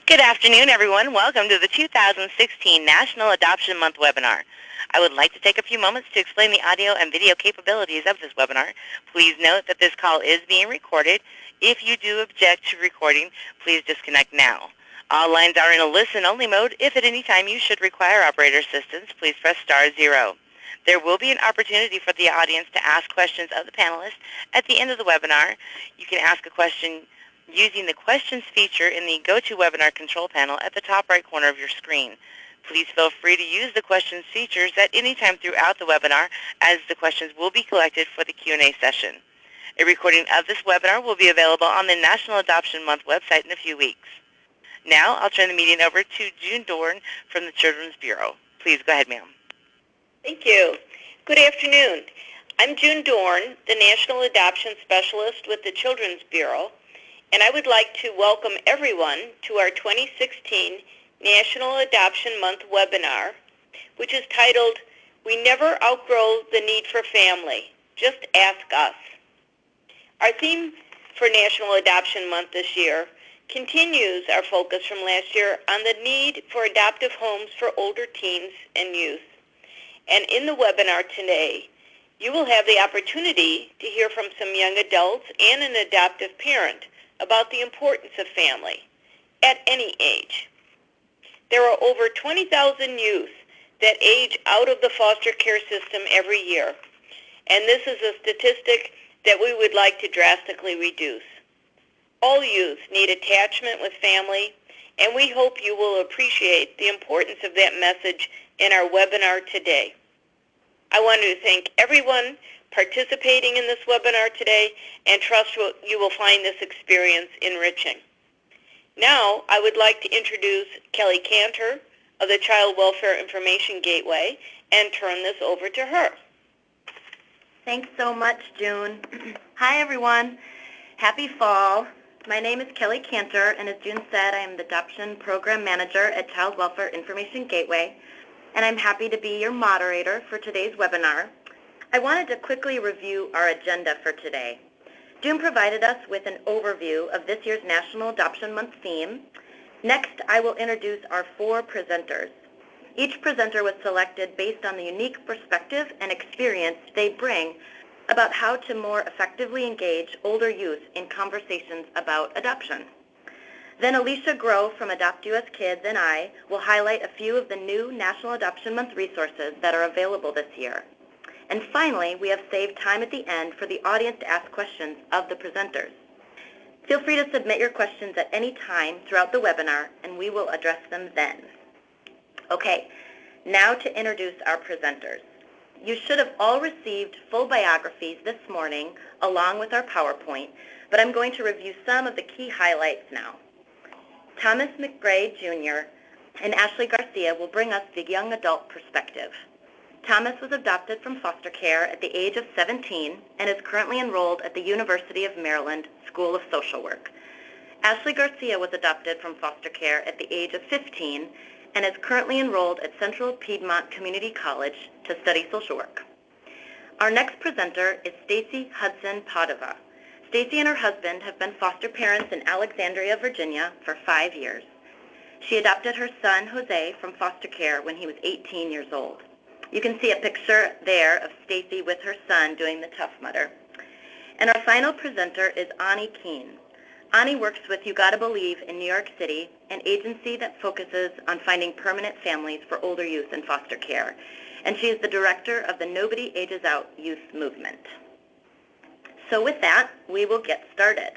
Good afternoon, everyone. Welcome to the 2016 National Adoption Month webinar. I would like to take a few moments to explain the audio and video capabilities of this webinar. Please note that this call is being recorded. If you do object to recording, please disconnect now. All lines are in a listen-only mode. If at any time you should require operator assistance, please press *0. There will be an opportunity for the audience to ask questions of the panelists at the end of the webinar. You can ask a question using the questions feature in the GoToWebinar control panel at the top right corner of your screen. Please feel free to use the questions features at any time throughout the webinar, as the questions will be collected for the Q&A session. A recording of this webinar will be available on the National Adoption Month website in a few weeks. Now I'll turn the meeting over to June Dorn from the Children's Bureau. Please go ahead, ma'am. Thank you. Good afternoon. I'm June Dorn, the National Adoption Specialist with the Children's Bureau, and I would like to welcome everyone to our 2016 National Adoption Month webinar, which is titled, We Never Outgrow the Need for Family. Just Ask Us. Our theme for National Adoption Month this year continues our focus from last year on the need for adoptive homes for older teens and youth. And in the webinar today, you will have the opportunity to hear from some young adults and an adoptive parent about the importance of family at any age. There are over 20,000 youth that age out of the foster care system every year, and this is a statistic that we would like to drastically reduce. All youth need attachment with family, and we hope you will appreciate the importance of that message in our webinar today. I want to thank everyone participating in this webinar today and trust you will find this experience enriching. Now, I would like to introduce Kelly Cantor of the Child Welfare Information Gateway and turn this over to her. Thanks so much, June. Hi, everyone. Happy fall. My name is Kelly Cantor, and as June said, I am the Adoption Program Manager at Child Welfare Information Gateway, and I'm happy to be your moderator for today's webinar. I wanted to quickly review our agenda for today. June provided us with an overview of this year's National Adoption Month theme. Next, I will introduce our 4 presenters. Each presenter was selected based on the unique perspective and experience they bring about how to more effectively engage older youth in conversations about adoption. Then Alicia Groh from AdoptUSKids and I will highlight a few of the new National Adoption Month resources that are available this year. And finally, we have saved time at the end for the audience to ask questions of the presenters. Feel free to submit your questions at any time throughout the webinar, and we will address them then. Okay, now to introduce our presenters. You should have all received full biographies this morning along with our PowerPoint, but I'm going to review some of the key highlights now. Thomas McGray Jr. and Ashley Garcia will bring us the young adult perspective. Thomas was adopted from foster care at the age of 17 and is currently enrolled at the University of Maryland School of Social Work. Ashley Garcia was adopted from foster care at the age of 15 and is currently enrolled at Central Piedmont Community College to study social work. Our next presenter is Stacy Hudson Padova. Stacy and her husband have been foster parents in Alexandria, Virginia for 5 years. She adopted her son, Jose, from foster care when he was 18 years old. You can see a picture there of Stacy with her son doing the Tough Mudder. And our final presenter is Ani Keene. Ani works with You Gotta Believe in New York City, an agency that focuses on finding permanent families for older youth in foster care. And she is the director of the Nobody Ages Out Youth Movement. So with that, we will get started.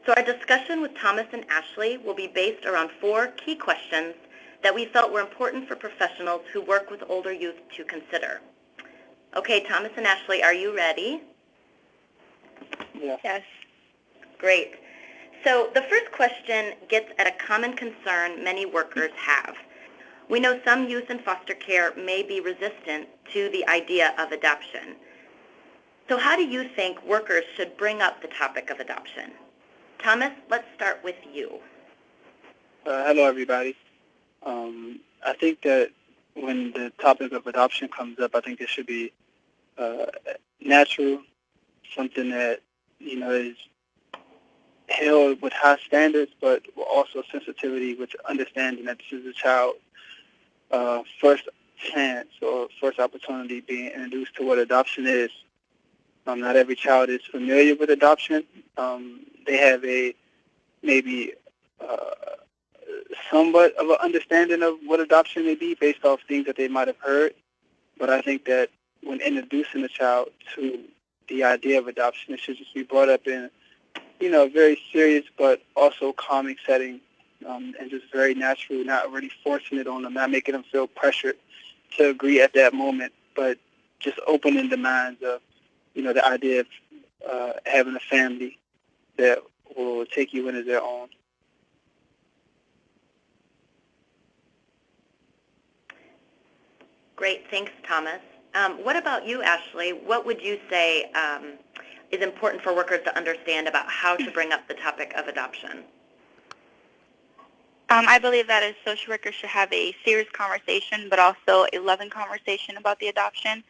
So our discussion with Thomas and Ashley will be based around 4 key questions that we felt were important for professionals who work with older youth to consider. Okay, Thomas and Ashley, are you ready? Yes. Great. So the first question gets at a common concern many workers have. We know some youth in foster care may be resistant to the idea of adoption. So how do you think workers should bring up the topic of adoption? Thomas, let's start with you. Hello, everybody. I think that when the topic of adoption comes up, I think it should be natural, something that, is held with high standards, but also sensitivity with understanding that this is a child first chance or first opportunity being introduced to what adoption is. Not every child is familiar with adoption. They have a maybe somewhat of an understanding of what adoption may be based off things that they might have heard. But I think that when introducing a child to the idea of adoption, it should just be brought up in, a very serious but also calming setting, and just very natural, not really forcing it on them, not making them feel pressured to agree at that moment, but just opening the minds of, the idea of having a family that will take you in as their own. Great. Thanks, Thomas. What about you, Ashley? What would you say is important for workers to understand about how to bring up the topic of adoption? I believe that a social worker should have a serious conversation, but also a loving conversation about the adoption.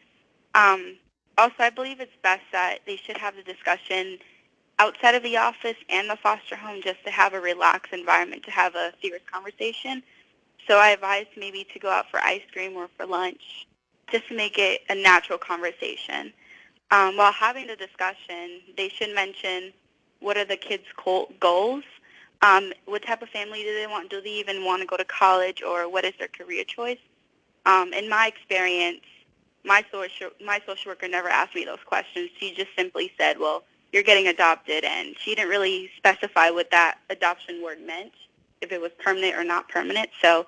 Also, I believe it's best that they should have the discussion outside of the office and the foster home, just to have a relaxed environment to have a serious conversation. So I advise maybe to go out for ice cream or for lunch, just to make it a natural conversation. While having the discussion, they should mention what are the kids' goals, what type of family do they want, do they even want to go to college, or what is their career choice. In my experience, my social worker never asked me those questions. She just simply said, well, you're getting adopted, and she didn't really specify what that adoption word meant, if it was permanent or not permanent. So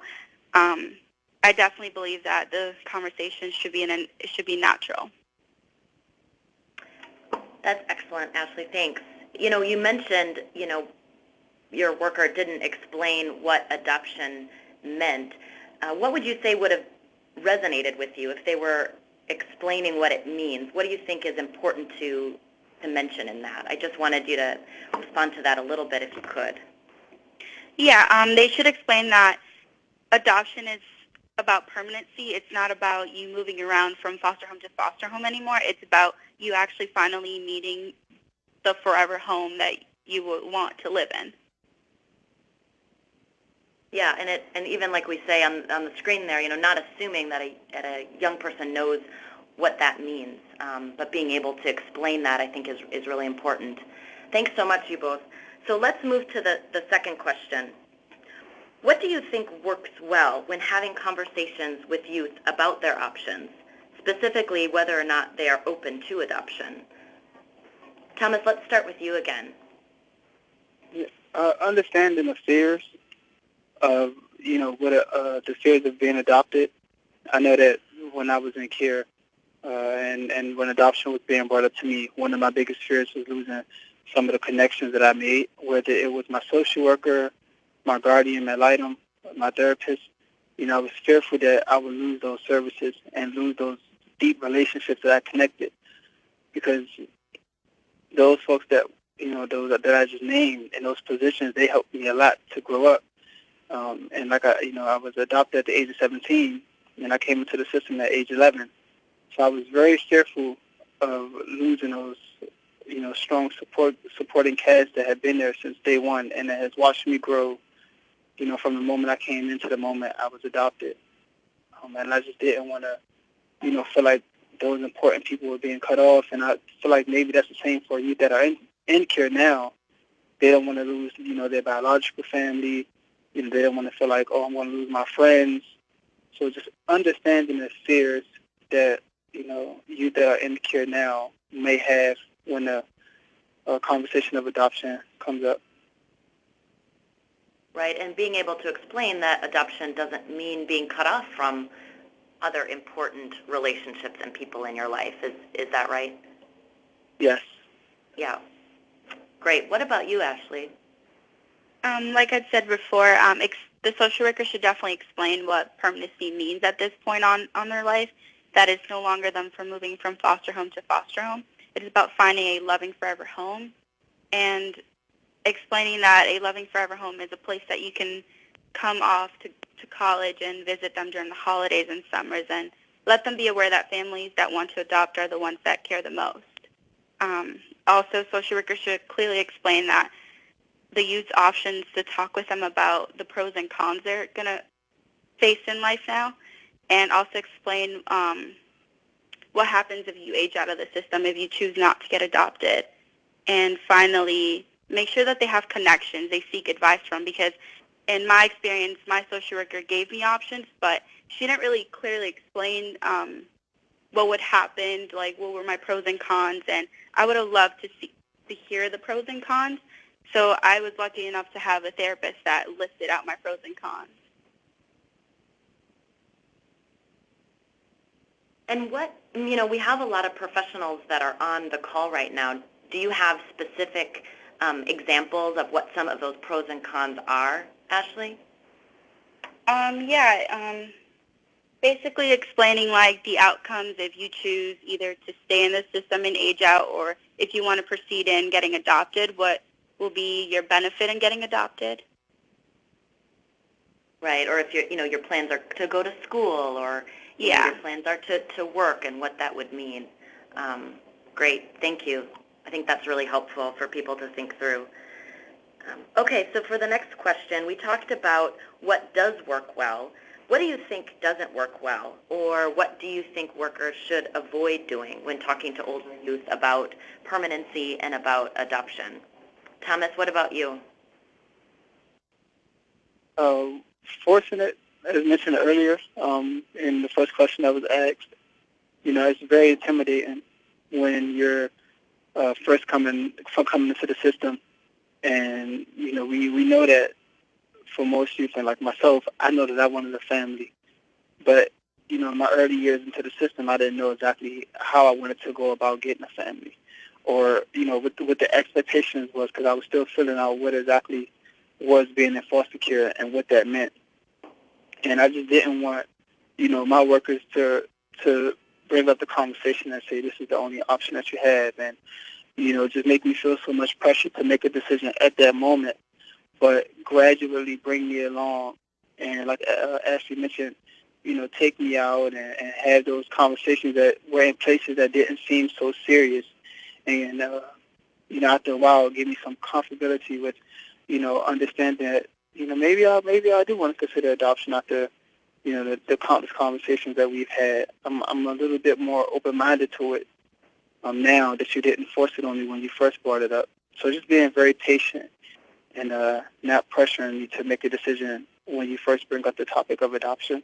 I definitely believe that the conversation should be natural. That's excellent, Ashley. Thanks. You mentioned, your worker didn't explain what adoption meant. What would you say would have resonated with you if they were explaining what it means? What do you think is important to mention in that? I just wanted you to respond to that a little bit if you could. Yeah, they should explain that adoption is about permanency. It's not about you moving around from foster home to foster home anymore. It's about you actually finally meeting the forever home that you would want to live in. Yeah, and even like we say on the screen there, not assuming that a young person knows what that means, but being able to explain that, I think, is really important. Thanks so much, you both. So let's move to the second question. What do you think works well when having conversations with youth about their options, specifically whether or not they are open to adoption? Thomas, let's start with you again. Yeah, understanding the fears of, the fears of being adopted. I know that when I was in care and when adoption was being brought up to me, one of my biggest fears was losing some of the connections that I made, whether it was my social worker, my guardian ad litem, my therapist. I was fearful that I would lose those services and lose those deep relationships that I connected, because those folks that, those that I just named in those positions, they helped me a lot to grow up. And like I was adopted at the age of 17, and I came into the system at age 11. So I was very fearful of losing those, strong supporting cast that had been there since day one, and that has watched me grow, from the moment I came into the moment I was adopted. And I just didn't want to, feel like those important people were being cut off. And I feel like maybe that's the same for youth that are in care now. They don't want to lose, their biological family. They don't want to feel like, oh, I'm going to lose my friends. So just understanding the fears that, youth that are in care now may have when a conversation of adoption comes up. Right, and being able to explain that adoption doesn't mean being cut off from other important relationships and people in your life. Is that right? Yes. Yeah. Great. What about you, Ashley? Like I said before, the social worker should definitely explain what permanency means at this point on their life. That is no longer them from moving from foster home to foster home. It is about finding a loving forever home, and explaining that a loving forever home is a place that you can come off to college and visit them during the holidays and summers, and let them be aware that families that want to adopt are the ones that care the most. Also, social workers should clearly explain that the youth's options to talk with them about the pros and cons they're going to face in life now, and also explain what happens if you age out of the system, if you choose not to get adopted. And finally, make sure that they have connections they seek advice from, because in my experience, my social worker gave me options, but she didn't really clearly explain what would happen, like what were my pros and cons, and I would have loved to hear the pros and cons. So I was lucky enough to have a therapist that listed out my pros and cons. And we have a lot of professionals that are on the call right now. Do you have specific examples of what some of those pros and cons are, Ashley? Basically explaining like the outcomes if you choose either to stay in the system and age out, or if you want to proceed in getting adopted, what will be your benefit in getting adopted. Right, or if your plans are to go to school, or your plans are to work, and what that would mean. Great, thank you. I think that's really helpful for people to think through. Okay, so for the next question, we talked about what does work well. What do you think doesn't work well, or what do you think workers should avoid doing when talking to older youth about permanency and about adoption? Thomas, what about you? Fortunate, as mentioned earlier, in the first question that was asked, it's very intimidating when you're first coming into the system, and we know that for most youth, and like myself, I know that I wanted a family, but in my early years into the system, I didn't know exactly how I wanted to go about getting a family, or what the expectations was, because I was still filling out what exactly was being in foster care and what that meant. And I just didn't want, my workers to bring up the conversation and say, this is the only option that you have, and, just make me feel so much pressure to make a decision at that moment, but gradually bring me along. And like Ashley mentioned, take me out and have those conversations that were in places that didn't seem so serious. And, after a while, give me some comfortability with, understanding that, maybe I do want to consider adoption after, the countless conversations that we've had. I'm a little bit more open-minded to it now that you didn't force it on me when you first brought it up. So just being very patient and not pressuring me to make a decision when you first bring up the topic of adoption.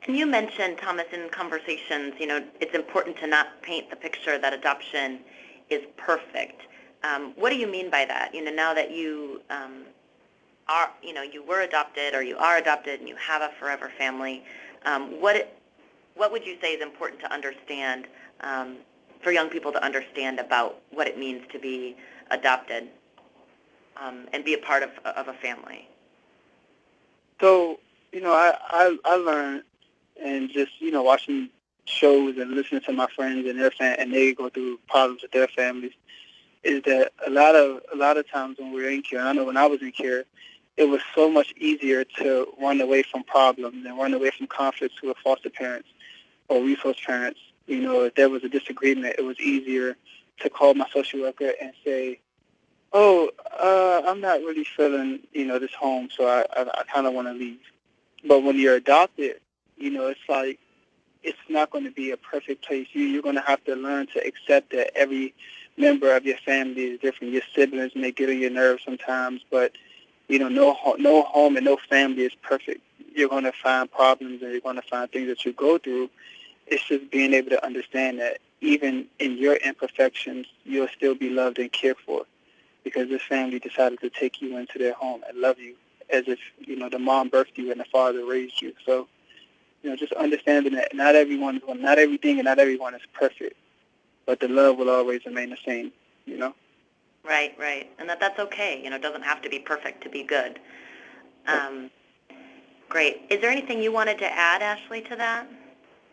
And you mentioned, Thomas, in conversations, it's important to not paint the picture that adoption is perfect. What do you mean by that? Now that you are, you were adopted, or you are adopted, and you have a forever family, what would you say is important to understand, for young people to understand about what it means to be adopted and be a part of a family? So, I learned, and just, watching shows and listening to my friends and and they go through problems with their families, is that a lot of times when we're in care, and I know when I was in care, it was so much easier to run away from problems and run away from conflicts with foster parents or resource parents. If there was a disagreement, it was easier to call my social worker and say, oh, I'm not really feeling, this home, so I kind of want to leave. But when you're adopted, it's like, it's not going to be a perfect place. You're going to have to learn to accept that every member of your family is different. Your siblings may get on your nerves sometimes, but, no home and no family is perfect. You're going to find problems, and you're going to find things that you go through. It's just being able to understand that even in your imperfections, you'll still be loved and cared for, because this family decided to take you into their home and love you as if, the mom birthed you and the father raised you. So, just understanding that not everything and not everyone is perfect, but the love will always remain the same, Right. And that's okay. It doesn't have to be perfect to be good. Great. Is there anything you wanted to add, Ashley, to that,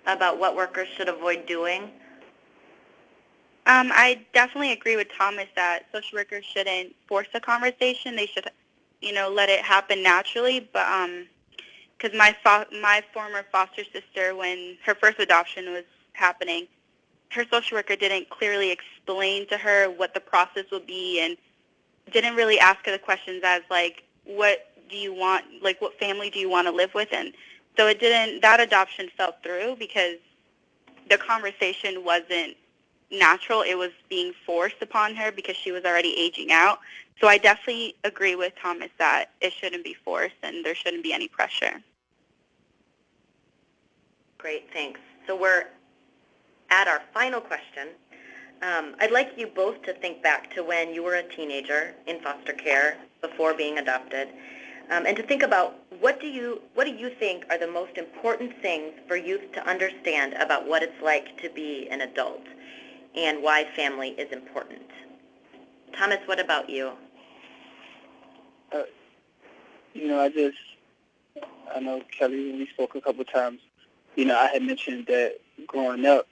about what workers should avoid doing? I definitely agree with Thomas that social workers shouldn't force a conversation. They should, let it happen naturally. But because my former foster sister, when her first adoption was happening, her social worker didn't clearly explain to her what the process would be, and didn't really ask her the questions as like, what do you want, like what family do you want to live with? And so that adoption fell through because the conversation wasn't natural. It was being forced upon her because she was already aging out. So I definitely agree with Thomas that it shouldn't be forced and there shouldn't be any pressure. Great, thanks. So we're at our final question. I'd like you both to think back to when you were a teenager in foster care before being adopted, and to think about what do you think are the most important things for youth to understand about what it's like to be an adult and why family is important. Thomas, what about you? I know, Kelly, when we spoke a couple times, I had mentioned that growing up,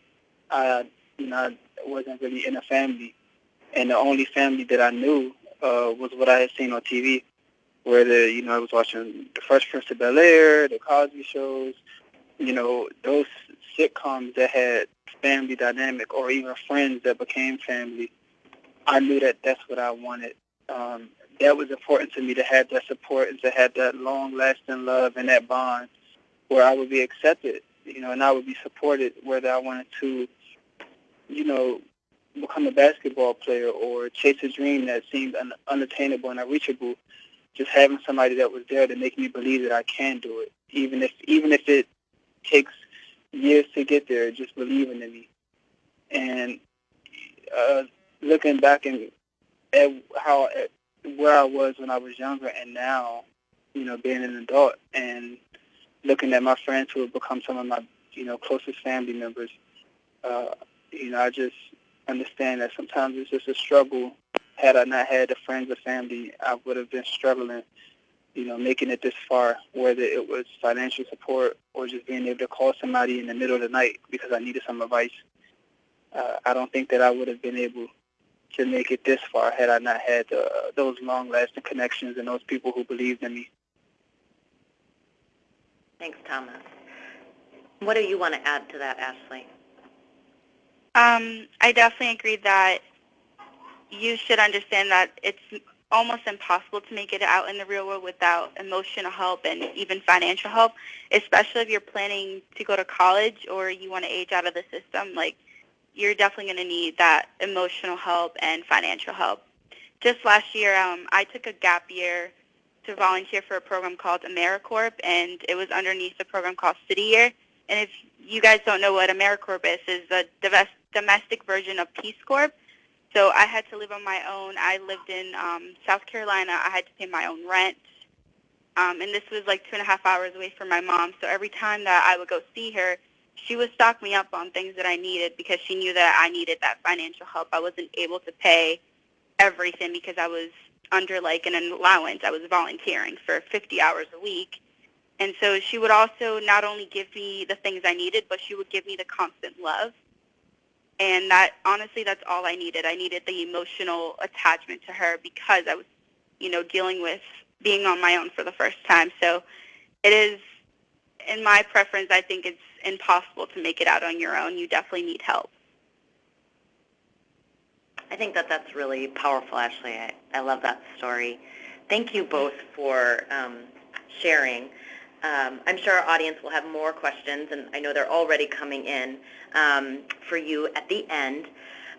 I wasn't really in a family, and the only family that I knew was what I had seen on TV, where I was watching The Fresh Prince of Bel-Air, The Cosby Shows, those sitcoms that had family dynamic, or even Friends that became family. I knew that that's what I wanted. That was important to me, to have that support and to have that long-lasting love and that bond where I would be accepted, and I would be supported, whether I wanted to, become a basketball player or chase a dream that seemed unattainable and unreachable. Just having somebody that was there to make me believe that I can do it, even if it takes years to get there, just believing in me. And looking back at where I was when I was younger, and now, being an adult and looking at my friends who have become some of my, closest family members, I just understand that sometimes it's just a struggle. Had I not had the friends or family, I would have been struggling, making it this far, whether it was financial support or just being able to call somebody in the middle of the night because I needed some advice. I don't think that I would have been able to make it this far had I not had those long-lasting connections and those people who believed in me. Thanks, Thomas. What do you want to add to that, Ashley? I definitely agree that you should understand that it's almost impossible to make it out in the real world without emotional help and even financial help, especially if you're planning to go to college or you want to age out of the system. Like, you're definitely going to need that emotional help and financial help. Just last year, I took a gap year to volunteer for a program called AmeriCorps, and it was underneath a program called City Year. And if you guys don't know what AmeriCorps is the domestic version of Peace Corps. So I had to live on my own. I lived in South Carolina. I had to pay my own rent. And this was like 2.5 hours away from my mom. So every time that I would go see her, she would stock me up on things that I needed because she knew that I needed that financial help. I wasn't able to pay everything because I was under like an allowance. I was volunteering for 50 hours a week. And so she would also not only give me the things I needed, but she would give me the constant love. And that, honestly, that's all I needed. I needed the emotional attachment to her because I was, dealing with being on my own for the first time. So it is, in my preference, I think it's impossible to make it out on your own. You definitely need help. I think that that's really powerful, Ashley. I love that story. Thank you both for sharing. I'm sure our audience will have more questions, and I know they're already coming in for you at the end.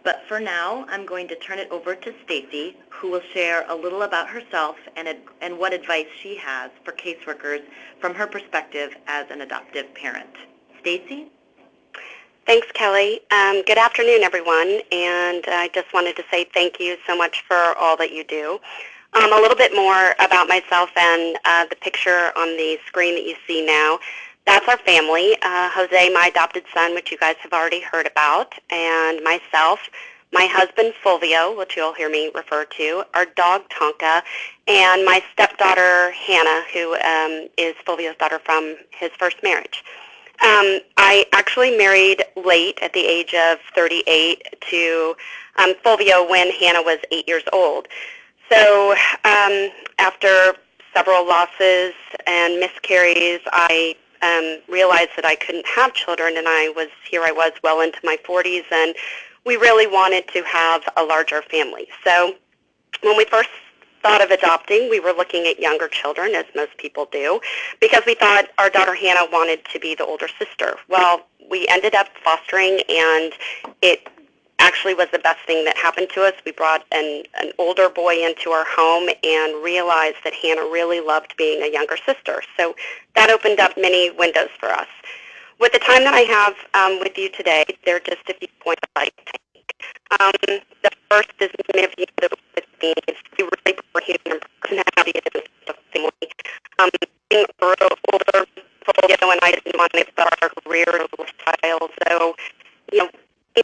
But for now, I'm going to turn it over to Stacy, who will share a little about herself and what advice she has for caseworkers from her perspective as an adoptive parent. Stacy? Thanks, Kelly. Good afternoon, everyone, and I just wanted to say thank you so much for all that you do. A little bit more about myself and the picture on the screen that you see now. That's our family, Jose, my adopted son, which you guys have already heard about, and myself, my husband, Fulvio, which you'll hear me refer to, our dog, Tonka, and my stepdaughter, Hannah, who is Fulvio's daughter from his first marriage. I actually married late at the age of 38 to Fulvio when Hannah was 8 years old. So after several losses and miscarries, I realized that I couldn't have children, and I was well into my 40s, and we really wanted to have a larger family. So when we first thought of adopting, we were looking at younger children, as most people do, because we thought our daughter Hannah wanted to be the older sister. Well, we ended up fostering, and it actually was the best thing that happened to us. We brought an older boy into our home and realized that Hannah really loved being a younger sister. So that opened up many windows for us. With the time that I have with you today, there are just a few points I'd like to make. The first is many of you that with me is we really bring human personality into the family. Being older, and I didn't want to start our career lifestyle, so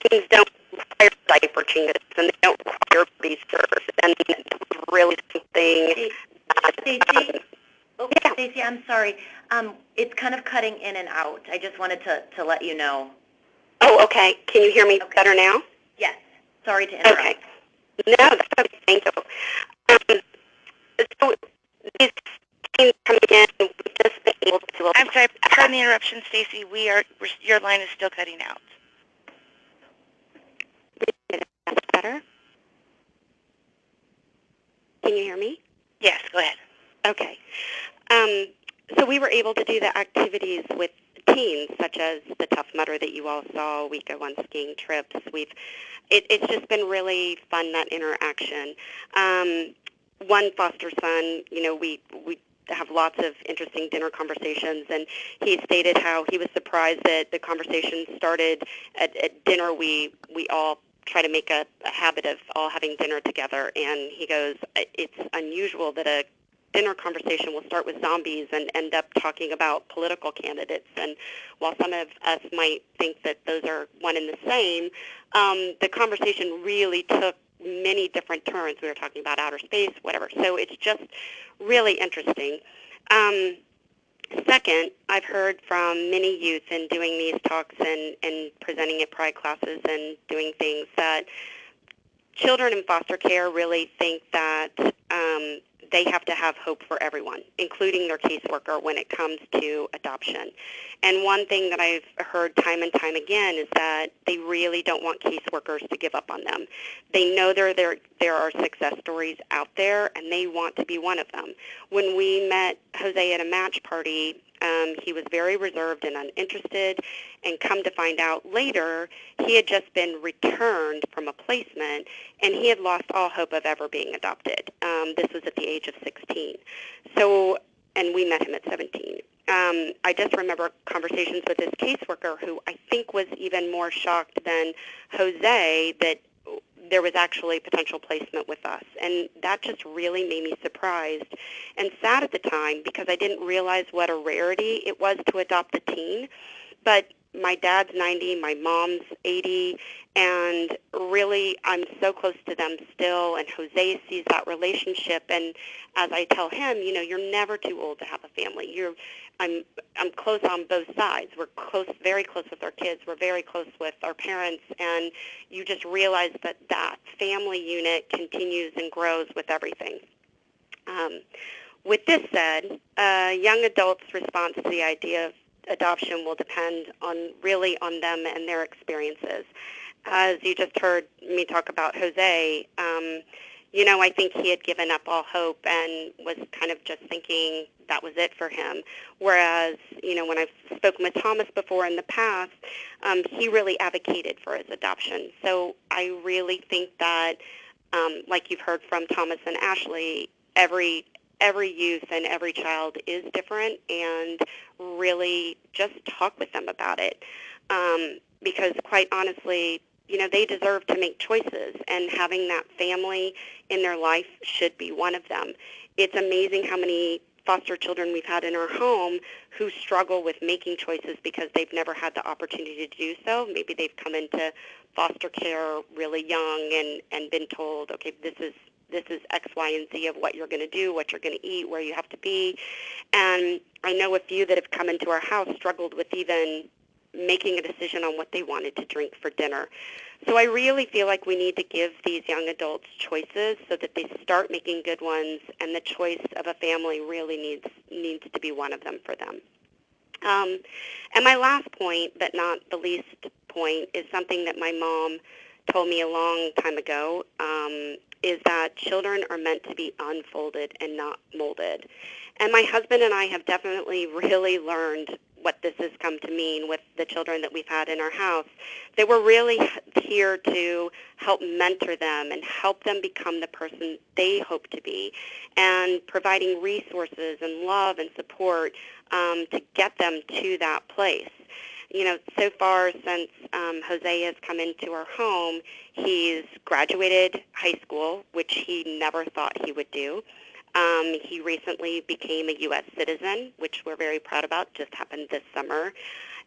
things don't require diaper changes and they don't require boosters, and it was really something. Stacey, Yeah. Stacey, I'm sorry. It's kind of cutting in and out. I just wanted to let you know. Oh, okay. Can you hear me better now? Yes. Sorry to interrupt. Okay. No, that's okay. Thank you. So these things coming in, we've just been able to. I'm sorry. Pardon the interruption, Stacey. Your line is still cutting out. That's better. Can you hear me? Yes, go ahead. Okay. So we were able to do the activities with teens, such as the Tough Mudder that you all saw. We go on skiing trips. It's just been really fun, that interaction. One foster son, we have lots of interesting dinner conversations, and he stated how he was surprised that the conversation started at dinner. We all try to make a habit of all having dinner together, and he goes, it's unusual that a dinner conversation will start with zombies and end up talking about political candidates. And while some of us might think that those are one and the same, the conversation really took many different turns. We were talking about outer space, whatever. So it's just really interesting. Second, I've heard from many youth in doing these talks and presenting at Pride classes and doing things that children in foster care really think that they have to have hope for everyone, including their caseworker, when it comes to adoption. And one thing that I've heard time and time again is that they really don't want caseworkers to give up on them. They know there are success stories out there, and they want to be one of them. When we met Jose at a match party, he was very reserved and uninterested, and come to find out later, he had just been returned from a placement, and he had lost all hope of ever being adopted. This was at the age of 16. So, and we met him at 17. I just remember conversations with his caseworker, who I think was even more shocked than Jose that there was actually potential placement with us. And that just really made me surprised and sad at the time, because I didn't realize what a rarity it was to adopt a teen. But my dad's 90, my mom's 80, and really I'm so close to them still, and Jose sees that relationship. And as I tell him, you're never too old to have a family. I'm close on both sides. We're close, very close with our kids. We're very close with our parents, and you just realize that family unit continues and grows with everything. With this said, young adults' response to the idea of adoption will depend really on them and their experiences. As you just heard me talk about Jose, I think he had given up all hope and was kind of just thinking that was it for him. Whereas, when I've spoken with Thomas before in the past, he really advocated for his adoption. So I really think that, like you've heard from Thomas and Ashley, every youth and every child is different, and really just talk with them about it. Because quite honestly, they deserve to make choices, and having that family in their life should be one of them. It's amazing how many foster children we've had in our home who struggle with making choices because they've never had the opportunity to do so. Maybe they've come into foster care really young and been told, okay, this is X, Y, and Z of what you're going to do, what you're going to eat, where you have to be. And I know a few that have come into our house struggled with even making a decision on what they wanted to drink for dinner. So I really feel like we need to give these young adults choices so that they start making good ones, and the choice of a family really needs to be one of them for them. And my last point, but not the least point, is something that my mom told me a long time ago, is that children are meant to be unfolded and not molded. And my husband and I have definitely really learned what this has come to mean with the children that we've had in our house. They were really here to help mentor them and help them become the person they hope to be, and providing resources and love and support to get them to that place. You know, so far since Jose has come into our home, he's graduated high school, which he never thought he would do. He recently became a U.S. citizen, which we're very proud about, just happened this summer.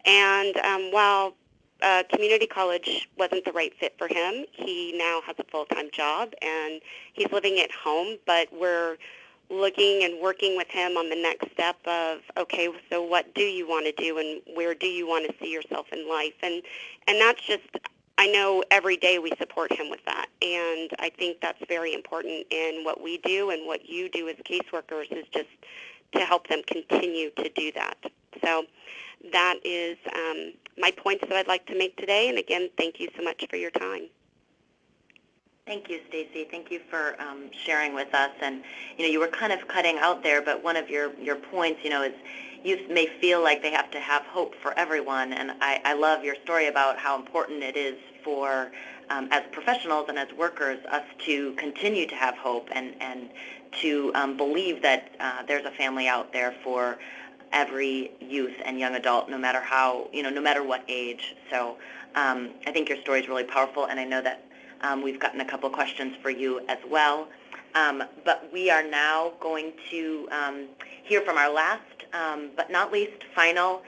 And while community college wasn't the right fit for him, he now has a full-time job, and he's living at home, but we're looking and working with him on the next step of, okay, so what do you want to do, and where do you want to see yourself in life? And that's just, I know every day we support him with that, and I think that's very important in what we do and what you do as caseworkers, is just to help them continue to do that. So that is my points that I'd like to make today, and again, thank you so much for your time. Thank you, Stacy. Thank you for sharing with us. And, you know, you were kind of cutting out there, but one of your points, you know, is youth may feel like they have to have hope for everyone. And I love your story about how important it is for, as professionals and as workers, us to continue to have hope and to believe that there's a family out there for every youth and young adult, no matter how, you know, no matter what age. So I think your story is really powerful, and I know that we've gotten a couple questions for you as well. But we are now going to hear from our last, but not least, final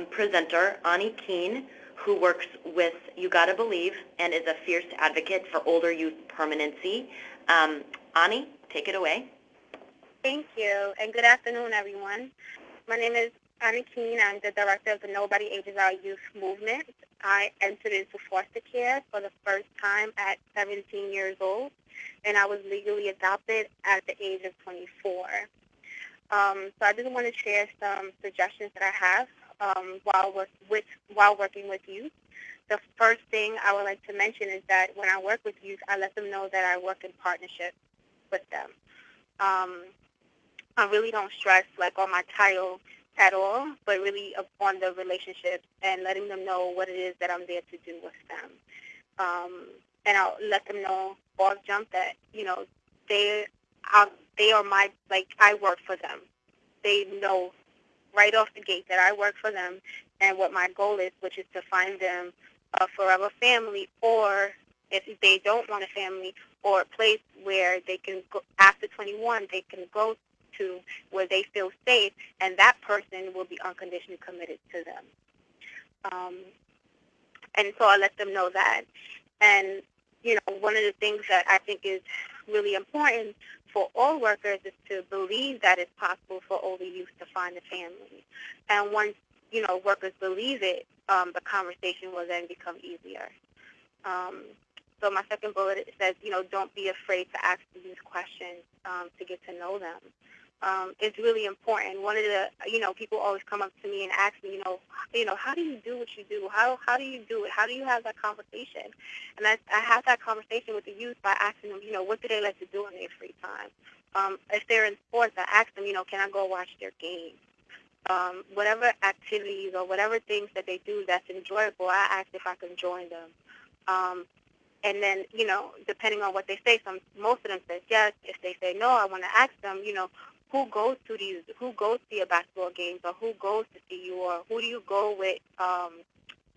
presenter, Ani Keene, who works with You Gotta Believe and is a fierce advocate for older youth permanency. Ani, take it away. Thank you, and good afternoon, everyone. My name is Ani Keene. I'm the director of the Nobody Ages Our Youth movement. I entered into foster care for the first time at 17 years old, and I was legally adopted at the age of 24. So I just want to share some suggestions that I have while working with youth. The first thing I would like to mention is that when I work with youth, I let them know that I work in partnership with them. I really don't stress like on my title at all, but really on the relationship and letting them know what it is that I'm there to do with them. And I'll let them know off jump that, you know, they are my, like, I work for them. They know right off the gate that I work for them and what my goal is, which is to find them a forever family, or if they don't want a family, or a place where they can go after 21, they can go to where they feel safe, and that person will be unconditionally committed to them. And so I let them know that. And, you know, one of the things that I think is really important for all workers is to believe that it's possible for older youth to find a family. And once, you know, workers believe it, the conversation will then become easier. So my second bullet says, you know, don't be afraid to ask these questions to get to know them. It's really important. One of the, you know, people always come up to me and ask me, you know, how do you do what you do? How do you do it? How do you have that conversation? And I have that conversation with the youth by asking them, you know, what do they like to do in their free time? If they're in sports, I ask them, you know, can I go watch their games? Whatever activities or whatever things that they do that's enjoyable, I ask if I can join them. And then, you know, depending on what they say, most of them say yes. If they say no, I want to ask them, you know, who goes to your basketball games, or who goes to see you, or who do you go with,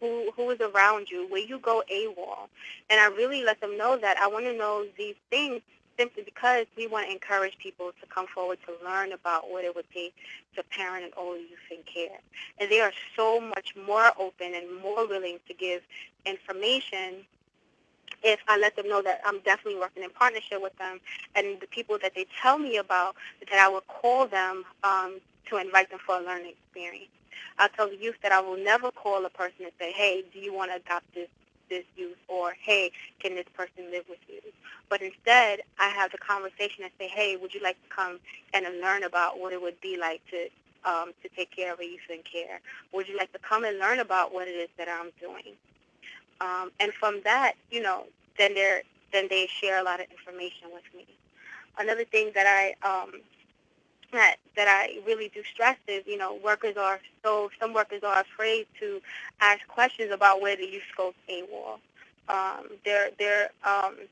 who is around you, where you go AWOL. And I really let them know that I want to know these things simply because we want to encourage people to come forward to learn about what it would take to parent an older youth in care. And they are so much more open and more willing to give information if I let them know that I'm definitely working in partnership with them, and the people that they tell me about, that I will call them to invite them for a learning experience. I'll tell the youth that I will never call a person and say, hey, do you want to adopt this youth, or hey, can this person live with you? But instead, I have the conversation and say, hey, would you like to come and learn about what it would be like to to take care of a youth in care? Would you like to come and learn about what it is that I'm doing? And from that, then they share a lot of information with me. Another thing that I really do stress is, some workers are afraid to ask questions about where the youth goes AWOL.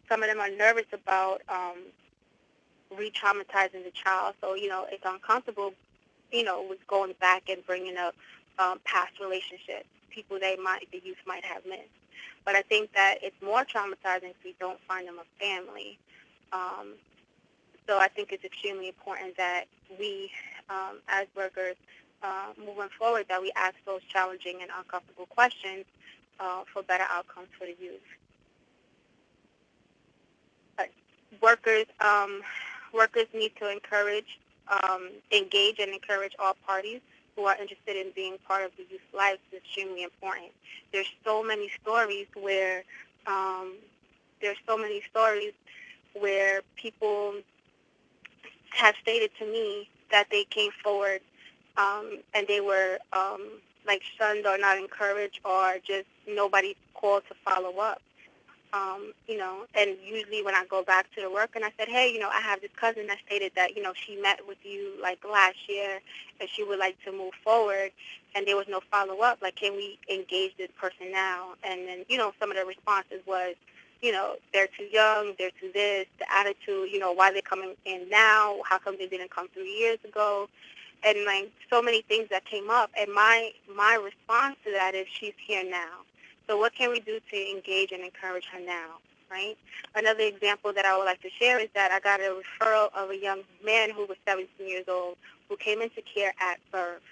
Some of them are nervous about re-traumatizing the child, so it's uncomfortable, with going back and bringing up past relationships, people the youth might have missed. But I think that it's more traumatizing if we don't find them a family. So I think it's extremely important that we, as workers, moving forward, that we ask those challenging and uncomfortable questions for better outcomes for the youth. Workers need to engage and encourage all parties who are interested in being part of the youth life. Is extremely important. There's so many stories where people have stated to me that they came forward and they were shunned or not encouraged, or just nobody called to follow up. And usually when I go back to the work and I said, hey, I have this cousin that stated that, she met with you last year and she would like to move forward, and there was no follow-up. Can we engage this person now? And then, some of the responses was, they're too young, they're too this, the attitude, why they're coming in now, how come they didn't come 3 years ago? And so many things that came up. And my response to that is, she's here now. So what can we do to engage and encourage her now, right? Another example that I would like to share is that I got a referral of a young man who was 17 years old who came into care at birth.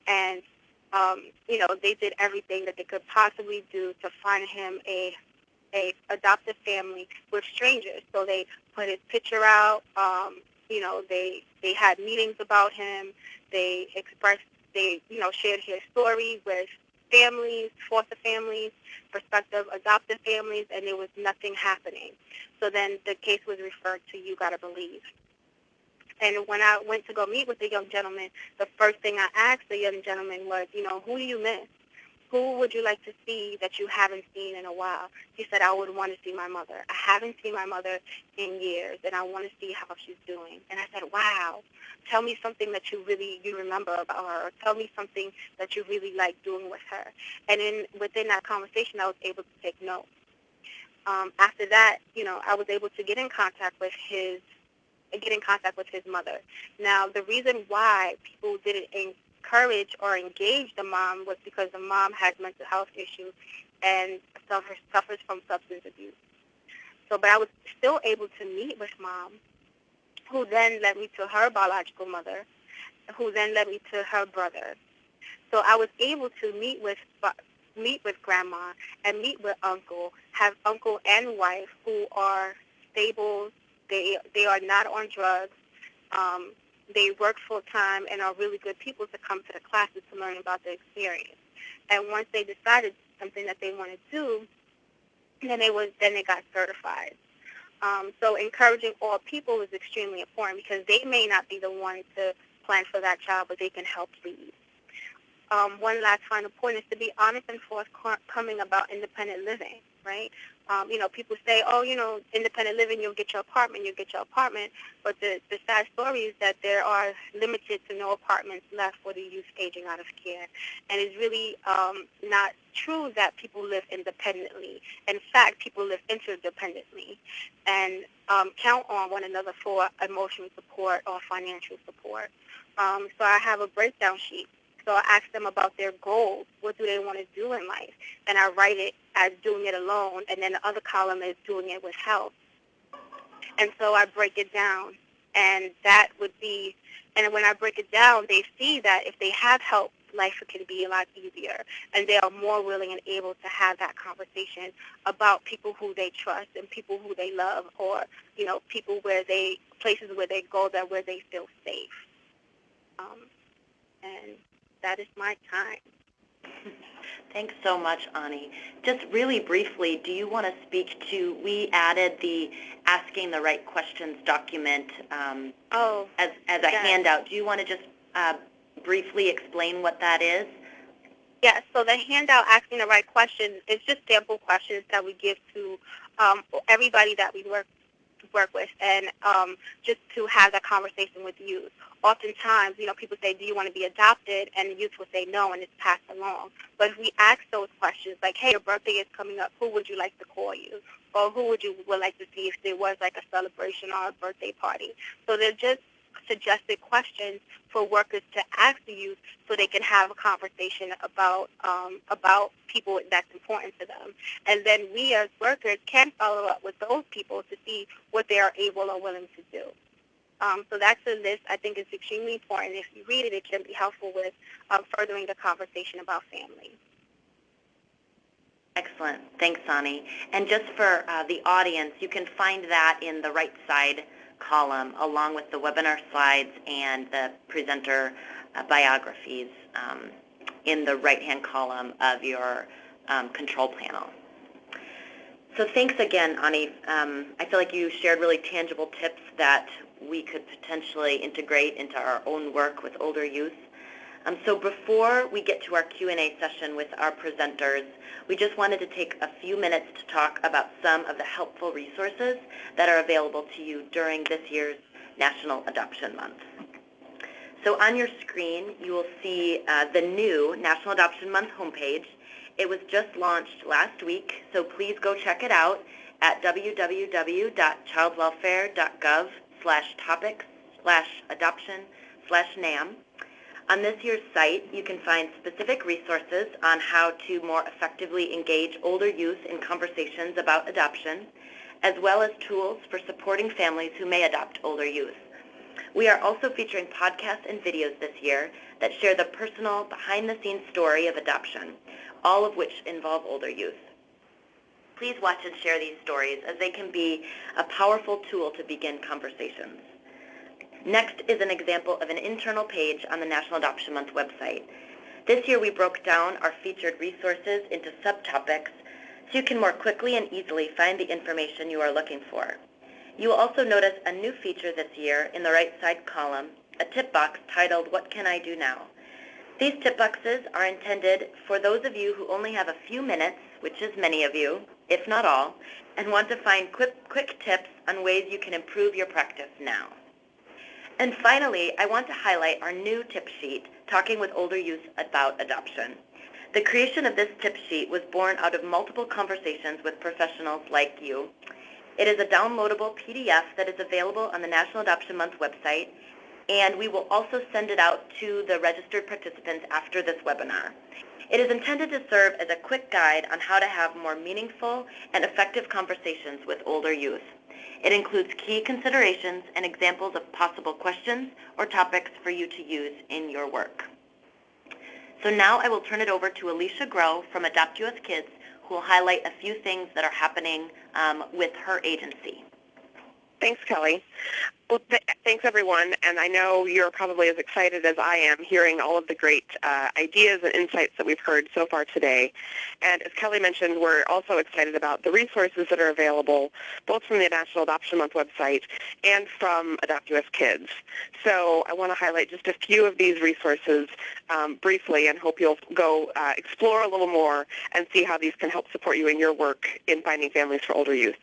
And, they did everything that they could possibly do to find him a adoptive family with strangers. So they put his picture out. They had meetings about him. They shared his story with families, foster families, prospective adoptive families, and there was nothing happening. So then the case was referred to You Gotta Believe. And when I went to go meet with the young gentleman, the first thing I asked the young gentleman was, who do you miss? Who would you like to see that you haven't seen in a while? He said, I would want to see my mother. I haven't seen my mother in years, and I want to see how she's doing. And I said, wow, tell me something that you remember about her, or tell me something that you really like doing with her. And within that conversation, I was able to take notes. After that, I was able to get in contact with his mother. Now, the reason why people didn't encourage or engage the mom was because the mom had mental health issues and suffers from substance abuse. But I was still able to meet with mom, who then led me to her biological mother, who then led me to her brother. So I was able to meet with grandma and meet with uncle, have uncle and wife who are stable. They are not on drugs. They work full-time and are really good people to come to the classes to learn about the experience. And once they decided something that they want to do, then they got certified. So encouraging all people is extremely important, because they may not be the one to plan for that child, but they can help lead. One last final point is to be honest and forthcoming about independent living, right? People say, independent living, you'll get your apartment. But the sad story is that there are limited to no apartments left for the youth aging out of care. And it's really not true that people live independently. In fact, people live interdependently and count on one another for emotional support or financial support. So I have a breakdown sheet. So I ask them about their goals. What do they want to do in life? And I write it as doing it alone, and then the other column is doing it with help. And so I break it down, and when I break it down, they see that if they have help, life can be a lot easier, and they are more willing and able to have that conversation about people who they trust and people who they love, or places where they go where they feel safe. And that is my time. Thanks so much, Ani. Just really briefly, do you want to speak to, we added the Asking the Right Questions document as a handout. Do you want to just briefly explain what that is? Yes, so the handout Asking the Right Questions is just sample questions that we give to everybody that we work with, and just to have that conversation with youth. Oftentimes, people say, do you want to be adopted? And the youth will say no, and it's passed along. But if we ask those questions, like, hey, your birthday is coming up, who would you like to call you? Or who would like to see if there was like a celebration or a birthday party? So they're just suggested questions for workers to ask the youth so they can have a conversation about people that's important to them. And then we as workers can follow up with those people to see what they are able or willing to do. So that's a list I think is extremely important. If you read it, it can be helpful with furthering the conversation about family. Excellent. Thanks, Ani. And just for the audience, you can find that in the right side column along with the webinar slides and the presenter biographies in the right-hand column of your control panel. So thanks again, Ani. I feel like you shared really tangible tips that we could potentially integrate into our own work with older youth. So before we get to our Q&A session with our presenters, we just wanted to take a few minutes to talk about some of the helpful resources that are available to you during this year's National Adoption Month. So on your screen, you will see the new National Adoption Month homepage. It was just launched last week, so please go check it out at www.childwelfare.gov/topics/adoption/NAM. On this year's site, you can find specific resources on how to more effectively engage older youth in conversations about adoption, as well as tools for supporting families who may adopt older youth. We are also featuring podcasts and videos this year that share the personal, behind-the-scenes story of adoption, all of which involve older youth. Please watch and share these stories, as they can be a powerful tool to begin conversations. Next is an example of an internal page on the National Adoption Month website. This year we broke down our featured resources into subtopics so you can more quickly and easily find the information you are looking for. You will also notice a new feature this year in the right side column, a tip box titled, "What Can I Do Now?" These tip boxes are intended for those of you who only have a few minutes, which is many of you, if not all, and want to find quick tips on ways you can improve your practice now. And finally, I want to highlight our new tip sheet, Talking with Older Youth About Adoption. The creation of this tip sheet was born out of multiple conversations with professionals like you. It is a downloadable PDF that is available on the National Adoption Month website, and we will also send it out to the registered participants after this webinar. It is intended to serve as a quick guide on how to have more meaningful and effective conversations with older youth. It includes key considerations and examples of possible questions or topics for you to use in your work. So now I will turn it over to Alicia Grow from AdoptUSKids, who will highlight a few things that are happening with her agency. Thanks, Kelly. Well, thanks, everyone, and I know you're probably as excited as I am hearing all of the great ideas and insights that we've heard so far today. And as Kelly mentioned, we're also excited about the resources that are available, both from the National Adoption Month website and from AdoptUSKids. So I want to highlight just a few of these resources briefly, and hope you'll go explore a little more and see how these can help support you in your work in finding families for older youth.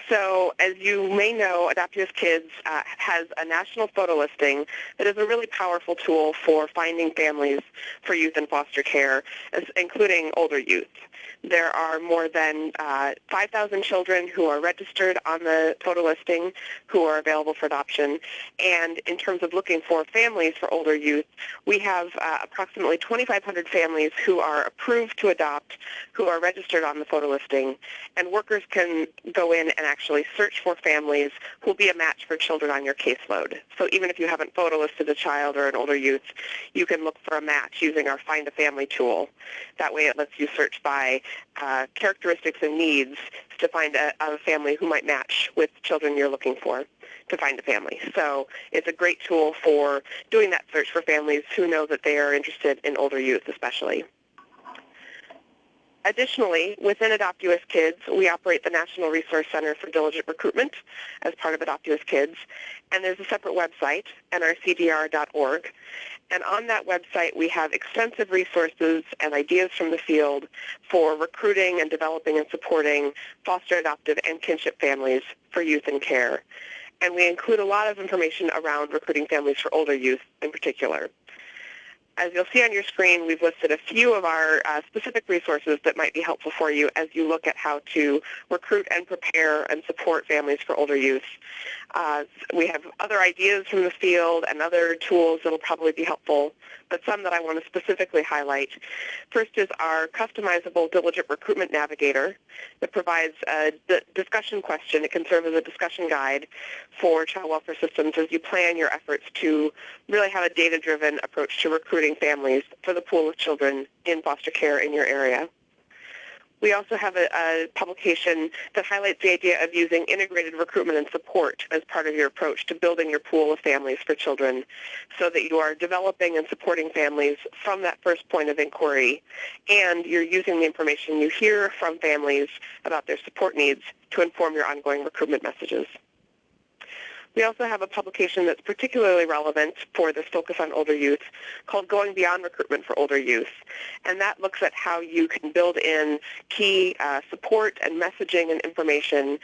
So as you may know, AdoptUSKids has a national photo listing that is a really powerful tool for finding families for youth in foster care, including older youth. There are more than 5,000 children who are registered on the photo listing who are available for adoption. And in terms of looking for families for older youth, we have approximately 2,500 families who are approved to adopt, who are registered on the photo listing. And workers can go in and actually search for families who will be a match for children on your caseload. So even if you haven't photo listed a child or an older youth, you can look for a match using our Find a Family tool. That way it lets you search by characteristics and needs to find a family who might match with children you're looking for to find a family. So it's a great tool for doing that search for families who know that they are interested in older youth especially. Additionally, within AdoptUSKids, we operate the National Resource Center for Diligent Recruitment as part of AdoptUSKids, and there's a separate website, nrcdr.org, And on that website, we have extensive resources and ideas from the field for recruiting and developing and supporting foster, adoptive, and kinship families for youth in care. And we include a lot of information around recruiting families for older youth in particular. As you'll see on your screen, we've listed a few of our specific resources that might be helpful for you as you look at how to recruit and prepare and support families for older youth. We have other ideas from the field and other tools that will probably be helpful, but some that I want to specifically highlight. First is our customizable Diligent Recruitment Navigator that provides a discussion question. It can serve as a discussion guide for child welfare systems as you plan your efforts to really have a data-driven approach to recruiting families for the pool of children in foster care in your area. We also have a publication that highlights the idea of using integrated recruitment and support as part of your approach to building your pool of families for children so that you are developing and supporting families from that first point of inquiry, and you're using the information you hear from families about their support needs to inform your ongoing recruitment messages. We also have a publication that's particularly relevant for this focus on older youth called Going Beyond Recruitment for Older Youth. And that looks at how you can build in key support and messaging and information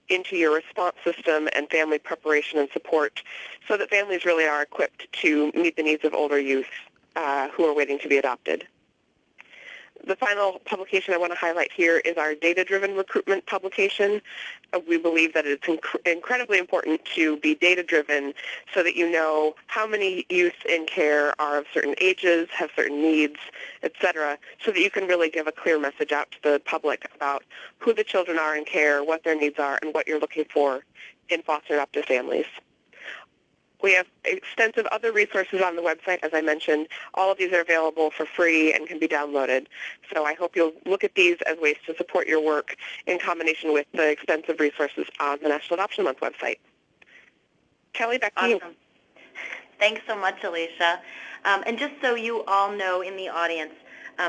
into your response system and family preparation and support so that families really are equipped to meet the needs of older youth who are waiting to be adopted. The final publication I want to highlight here is our data-driven recruitment publication. We believe that it's incredibly important to be data-driven so that you know how many youth in care are of certain ages, have certain needs, etc., so that you can really give a clear message out to the public about who the children are in care, what their needs are, and what you're looking for in foster adoptive families. We have extensive other resources on the website, as I mentioned. All of these are available for free and can be downloaded. So I hope you'll look at these as ways to support your work in combination with the extensive resources on the National Adoption Month website. Kelly, back to you. Thanks so much, Alicia. And just so you all know in the audience,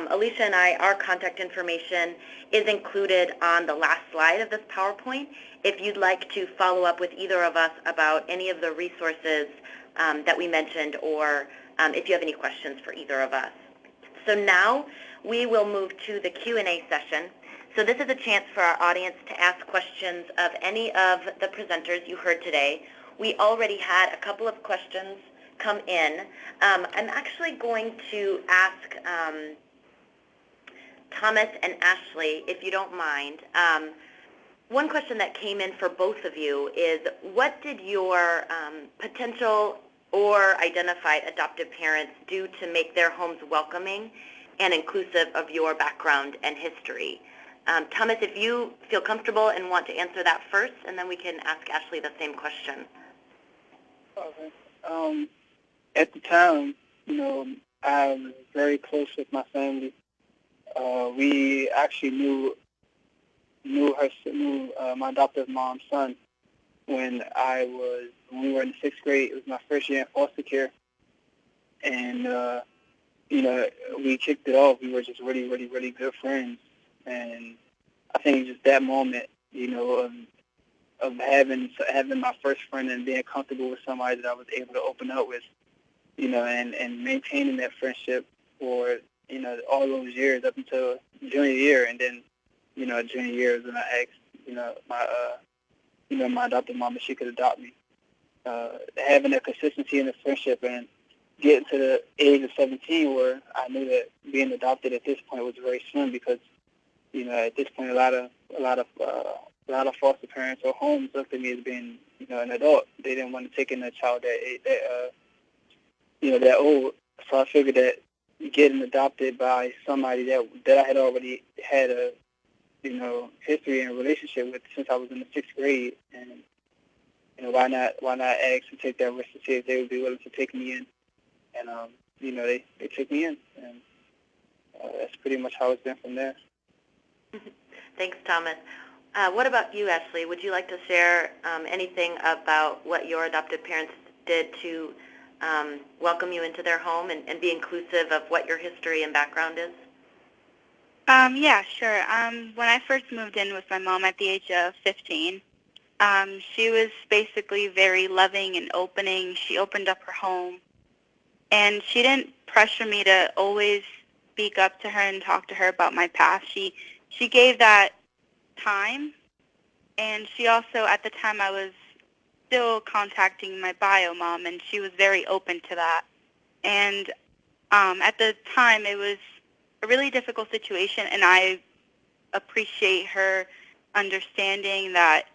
Alicia and I, our contact information is included on the last slide of this PowerPoint. If you'd like to follow up with either of us about any of the resources that we mentioned, or if you have any questions for either of us. So now we will move to the Q&A session. So this is a chance for our audience to ask questions of any of the presenters you heard today. We already had a couple of questions come in. I'm actually going to ask Thomas and Ashley, if you don't mind. One question that came in for both of you is, what did your potential or identified adoptive parents do to make their homes welcoming and inclusive of your background and history? Thomas, if you feel comfortable and want to answer that first, and then we can ask Ashley the same question. Okay. At the time, you know, I was very close with my family. We actually knew my adoptive mom's son when we were in the 6th grade. It was my first year in foster care, and you know, we kicked it off. We were just really, really, really good friends, and I think just that moment, you know, of having my first friend and being comfortable with somebody that I was able to open up with, you know, and maintaining that friendship for, you know, all those years up until junior year. And then, you know, junior year is when I asked, you know, my adoptive mom if she could adopt me. Having a consistency in the friendship and getting to the age of 17 where I knew that being adopted at this point was very slim, because, you know, at this point a lot of foster parents or homes looked at me as being, you know, an adult. They didn't want to take in a child that old. So I figured that getting adopted by somebody that I had already had a, you know, history and relationship with since I was in the 6th grade, and, you know, why not ask and take that risk to see if they would be willing to take me in. And you know, they took me in, and that's pretty much how it's been from there. Thanks, Thomas. What about you, Ashley? Would you like to share anything about what your adoptive parents did to welcome you into their home and be inclusive of what your history and background is? Yeah, sure. When I first moved in with my mom at the age of 15, she was basically very loving and opening. She opened up her home, And she didn't pressure me to always speak up to her and talk to her about my past. She gave that time, and she also, at the time, I was still contacting my bio mom, and she was very open to that. And at the time, it was a really difficult situation, and I appreciate her understanding that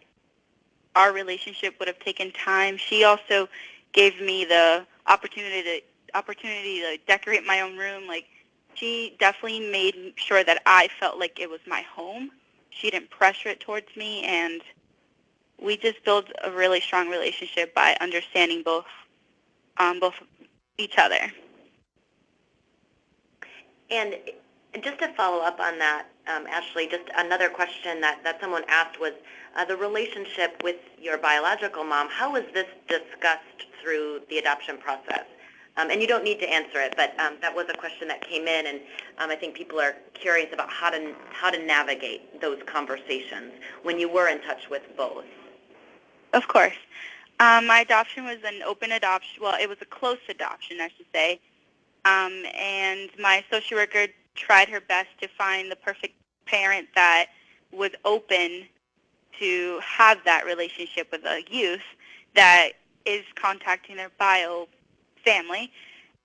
our relationship would have taken time. She also gave me the opportunity to decorate my own room. Like, she definitely made sure that I felt like it was my home. She didn't pressure it towards me, and we just built a really strong relationship by understanding both each other. And just to follow up on that, Ashley, just another question that someone asked was the relationship with your biological mom. How was this discussed through the adoption process? And you don't need to answer it, but that was a question that came in, and I think people are curious about how to navigate those conversations when you were in touch with both. Of course. My adoption was an open adoption. Well, it was a close adoption, I should say. And my social worker tried her best to find the perfect parent that was open to have that relationship with a youth that is contacting their bio family.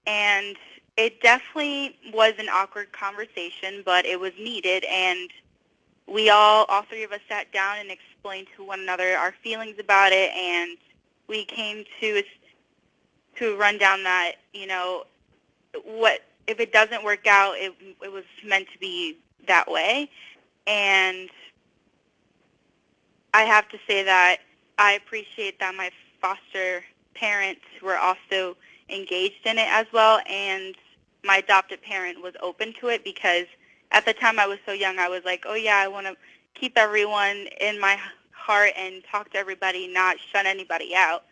And it definitely was an awkward conversation, but it was needed, and we all three of us sat down and explained to one another our feelings about it, and we came to run down that, what if it doesn't work out, it was meant to be that way. And I have to say that I appreciate that my foster parents were also engaged in it as well, and my adopted parent was open to it, because at the time I was so young, I was like, oh yeah, I want to keep everyone in my heart and talk to everybody, not shut anybody out.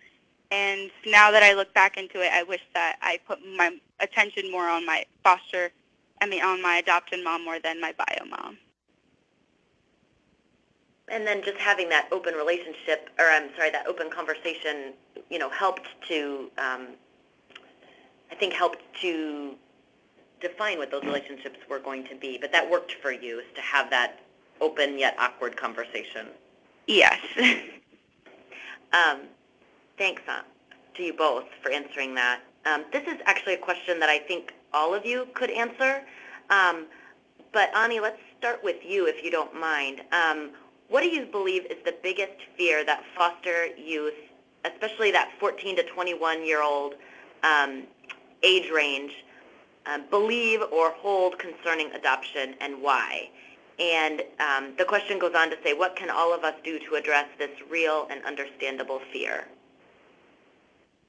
And now that I look back into it, I wish that I put my attention more on my on my adopted mom more than my bio mom. And then just having that open relationship, or that open conversation, helped to, I think helped to define what those relationships were going to be. But that worked for you, is to have that open yet awkward conversation. Yes. Thanks to you both for answering that. This is actually a question that I think all of you could answer. But Ani, let's start with you, if you don't mind. What do you believe is the biggest fear that foster youth, especially that 14 to 21-year-old age range, believe or hold concerning adoption, and why? And the question goes on to say, what can all of us do to address this real and understandable fear?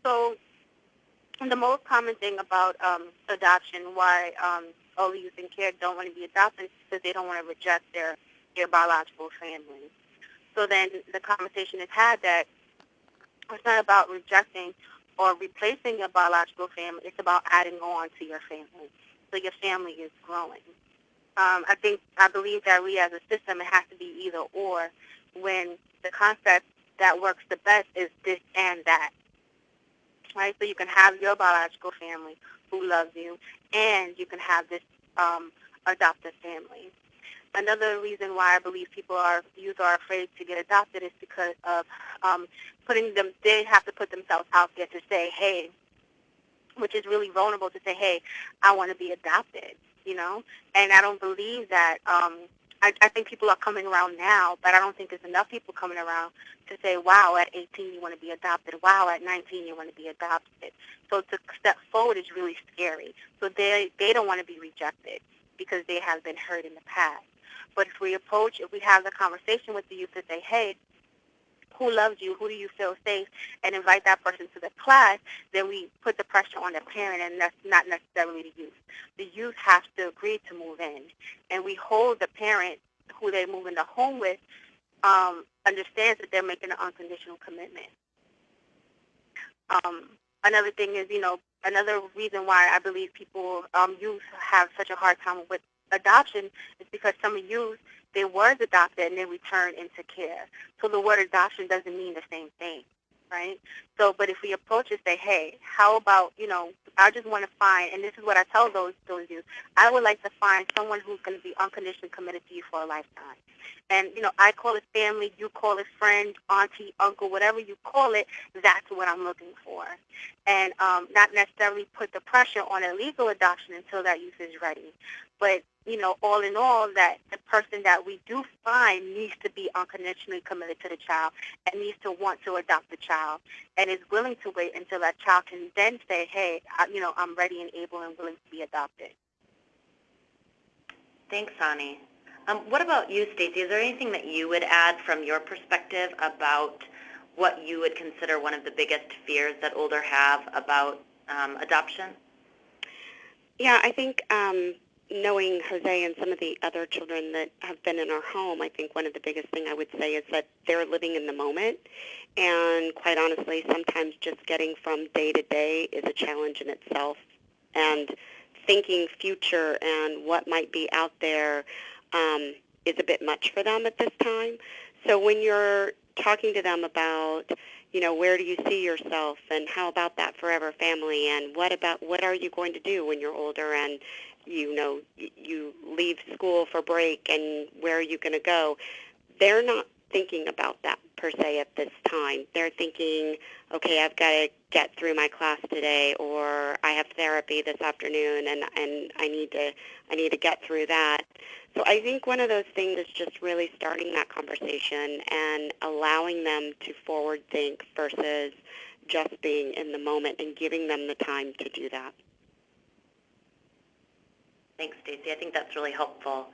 So the most common thing about adoption, why all the youth in care don't want to be adopted, is because they don't want to reject their biological family. So then the conversation is had that it's not about rejecting or replacing your biological family. It's about adding on to your family, so your family is growing. I believe that we as a system, it has to be either or, when the concept that works the best is this and that. Right? So you can have your biological family who loves you, and you can have this adoptive family. Another reason why I believe youth are afraid to get adopted is because of they have to put themselves out there to say, hey, which is really vulnerable to say, hey, I want to be adopted, And I don't believe that, I think people are coming around now, but I don't think there's enough people coming around to say, wow, at 18 you want to be adopted. Wow, at 19 you want to be adopted. So to step forward is really scary. So they don't want to be rejected because they have been hurt in the past. But if we have the conversation with the youth to say, hey, who loves you, who do you feel safe, and invite that person to the class, then we put the pressure on the parent, and that's not necessarily the youth. The youth has to agree to move in, and we hold the parent who they move in the home with understands that they're making an unconditional commitment. Another thing is, another reason why I believe youth have such a hard time with adoption is because some youth, they were adopted and they returned into care. So the word adoption doesn't mean the same thing, right? So, but if we approach it, say, hey, how about, the I just want to find, and this is what I tell those youth, I would like to find someone who's going to be unconditionally committed to you for a lifetime. And, I call it family, you call it friend, auntie, uncle, whatever you call it, that's what I'm looking for. And not necessarily put the pressure on a legal adoption until that youth is ready. But, all in all, that the person that we do find needs to be unconditionally committed to the child and needs to want to adopt the child and is willing to wait until that child can then say, hey, I'm ready and able and willing to be adopted. Thanks, Ani. What about you, Stacy? Is there anything that you would add from your perspective about what you would consider one of the biggest fears that older have about adoption? Yeah, I think knowing Jose and some of the other children that have been in our home, I think one of the biggest thing I would say is that they're living in the moment. And quite honestly, sometimes just getting from day to day is a challenge in itself. And thinking future and what might be out there is a bit much for them at this time. So when you're talking to them about, where do you see yourself and how about that forever family and what are you going to do when you're older and, you leave school for break and where are you going to go? They're not thinking about that per se at this time. They're thinking, okay, I've got to get through my class today, or I have therapy this afternoon, and I need to get through that. So I think one of those things is just really starting that conversation and allowing them to forward think versus just being in the moment and giving them the time to do that. Thanks, Stacey. I think that's really helpful.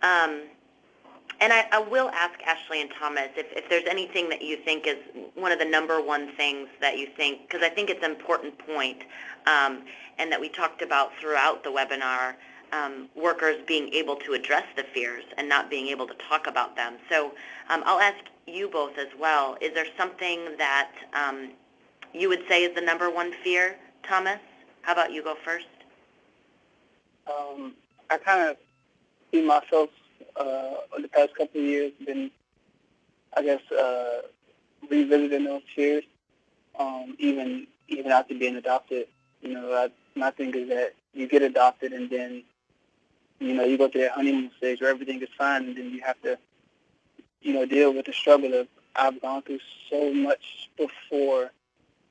And I will ask Ashley and Thomas if there's anything that you think is one of the number one things that you think, because I think it's an important point, and that we talked about throughout the webinar, workers being able to address the fears and not being able to talk about them. So I'll ask you both as well. Is there something that you would say is the number one fear? Thomas, how about you go first? I kind of see myself the past couple of years been, I guess, revisiting those fears, even after being adopted. My thing is that you get adopted and then, you go through that honeymoon stage where everything is fine, and then you have to, deal with the struggle of I've gone through so much before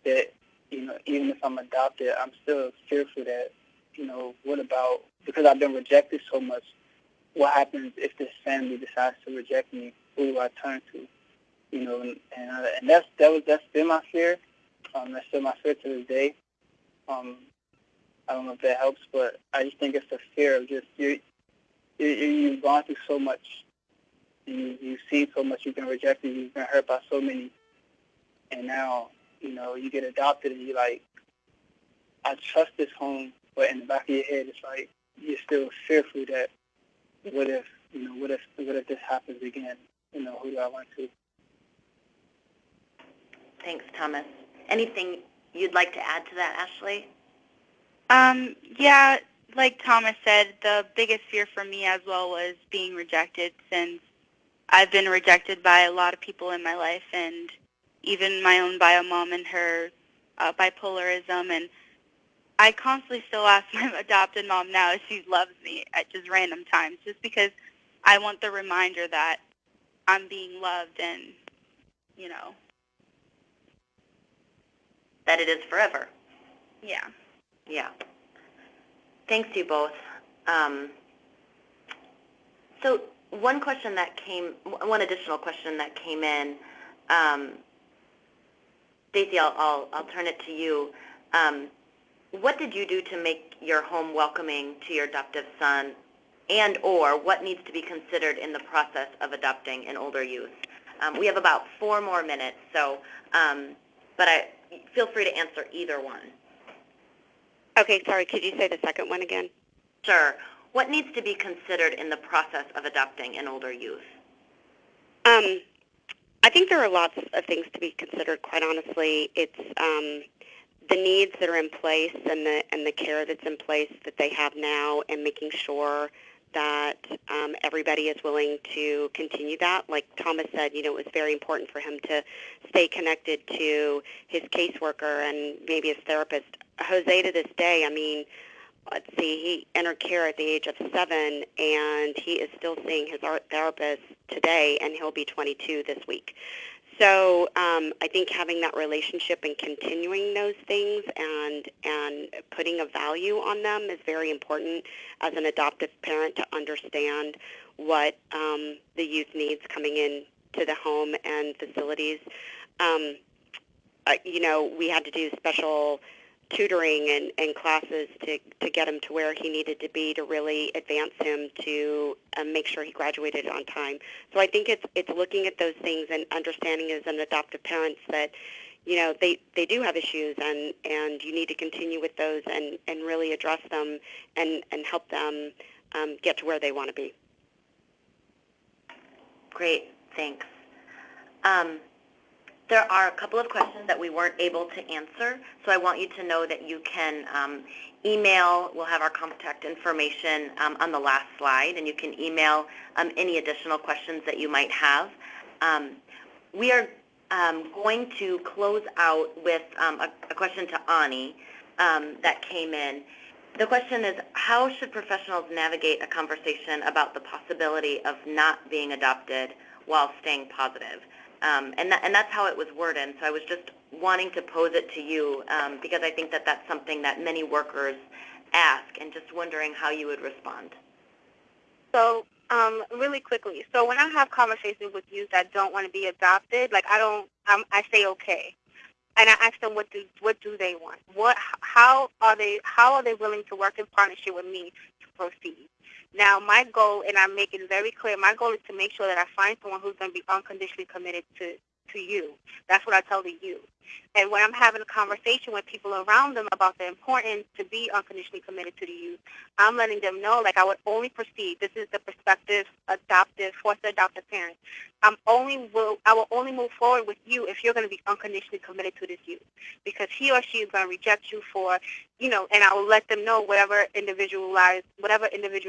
that, even if I'm adopted, I'm still fearful that, what about, because I've been rejected so much, what happens if this family decides to reject me? Who do I turn to? And that's still my fear. That's still my fear to this day. I don't know if that helps, but I just think it's the fear of just you've gone through so much. You've seen so much. You've been rejected. You've been hurt by so many. And now, you get adopted and you're like, I trust this home, but in the back of your head, it's like you're still fearful that what if this happens again? Who do I want to? Thanks, Thomas. Anything you'd like to add to that, Ashley? Yeah, like Thomas said, the biggest fear for me as well was being rejected, since I've been rejected by a lot of people in my life, and even my own bio mom and her bipolarism, and I constantly still ask my adopted mom now if she loves me at just random times, just because I want the reminder that I'm being loved and, That it is forever. Yeah. Yeah. Thanks, you both. So one additional question that came in, Stacey, I'll turn it to you. What did you do to make your home welcoming to your adoptive son, and/or what needs to be considered in the process of adopting an older youth? We have about 4 more minutes, so, but feel free to answer either one. Okay, sorry, could you say the second one again? Sure. What needs to be considered in the process of adopting an older youth? I think there are lots of things to be considered, quite honestly. It's the needs that are in place and the care that's in place that they have now, and making sure that everybody is willing to continue that. Like Thomas said, it was very important for him to stay connected to his caseworker and maybe his therapist Jose to this day, I mean, let's see, he entered care at the age of 7, and he is still seeing his art therapist today, and he'll be 22 this week. So I think having that relationship and continuing those things and putting a value on them is very important as an adoptive parent to understand what the youth needs coming in to the home and facilities. We had to do special tutoring and classes to get him to where he needed to be to really advance him to make sure he graduated on time. So I think it's looking at those things and understanding as an adoptive parents that, they do have issues and you need to continue with those and really address them and help them get to where they want to be. Great, thanks. There are a couple of questions that we weren't able to answer, so I want you to know that you can email. We'll have our contact information on the last slide, and you can email any additional questions that you might have. We are going to close out with a question to Ani that came in. The question is, how should professionals navigate a conversation about the possibility of not being adopted while staying positive? And that's how it was worded. So I was just wanting to pose it to you because I think that that's something that many workers ask, and just wondering how you would respond. So really quickly, so when I have conversations with youth that don't want to be adopted, like I say okay, and I ask them what do they want? How are they willing to work in partnership with me to proceed? Now, my goal, and I make it very clear, my goal is to make sure that I find someone who's going to be unconditionally committed to you. That's what I tell the youth. And when I'm having a conversation with people around them about the importance to be unconditionally committed to the youth, I'm letting them know, like, I would only proceed. This is the perspective foster adoptive parents. I will only move forward with you if you're going to be unconditionally committed to this youth, because he or she is going to reject you for, and I will let them know whatever individual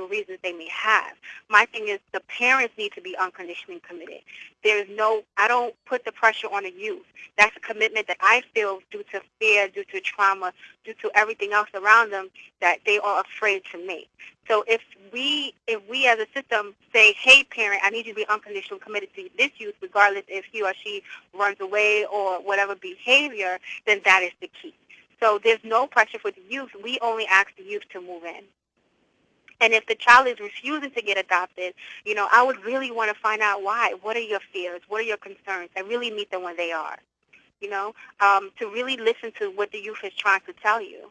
reasons they may have. My thing is the parents need to be unconditionally committed. I don't put the pressure on the youth. That's a commitment that I feel due to fear, due to trauma, due to everything else around them that they are afraid to make. So if we as a system say, hey, parent, I need you to be unconditionally committed to this youth, regardless if he or she runs away or whatever behavior, then that is the key. So there's no pressure for the youth. We only ask the youth to move in. And if the child is refusing to get adopted, I would really want to find out why. What are your fears? What are your concerns? And really meet them where they are, to really listen to what the youth is trying to tell you.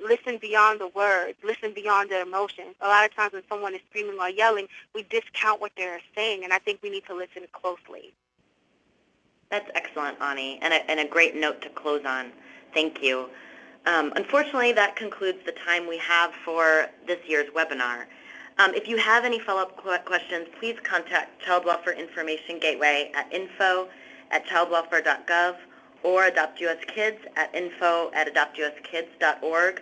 Listen beyond the words. Listen beyond the emotions. A lot of times when someone is screaming or yelling, we discount what they're saying, and I think we need to listen closely. That's excellent, Ani, and a great note to close on. Thank you. Unfortunately, that concludes the time we have for this year's webinar. If you have any follow-up questions, please contact Child Welfare Information Gateway at info@childwelfare.gov or AdoptUSKids at info@adoptuskids.org.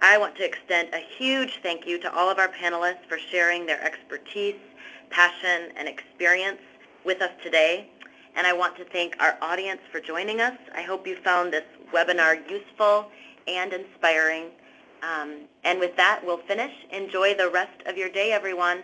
I want to extend a huge thank you to all of our panelists for sharing their expertise, passion, and experience with us today. And I want to thank our audience for joining us. I hope you found this webinar useful and inspiring. And with that, we'll finish. Enjoy the rest of your day, everyone.